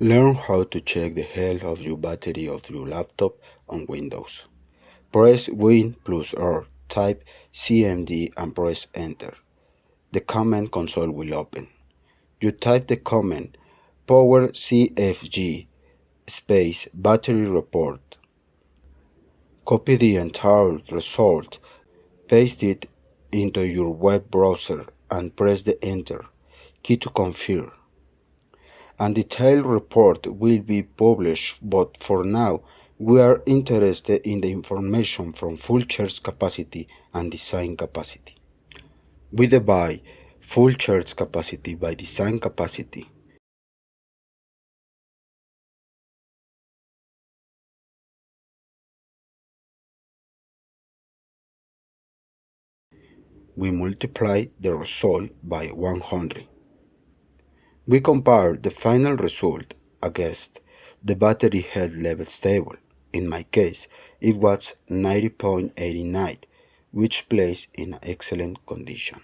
Learn how to check the health of your battery of your laptop on Windows. Press Win plus R, type CMD and press Enter. The command console will open. You type the command power CFG space battery report. Copy the entire result, paste it into your web browser and press the Enter key to confirm. A detailed report will be published, but for now we are interested in the information from full charge capacity and design capacity. We divide full charge capacity by design capacity. We multiply the result by 100. We compare the final result against the battery health level table. In my case, it was 90.89, which placed in excellent condition.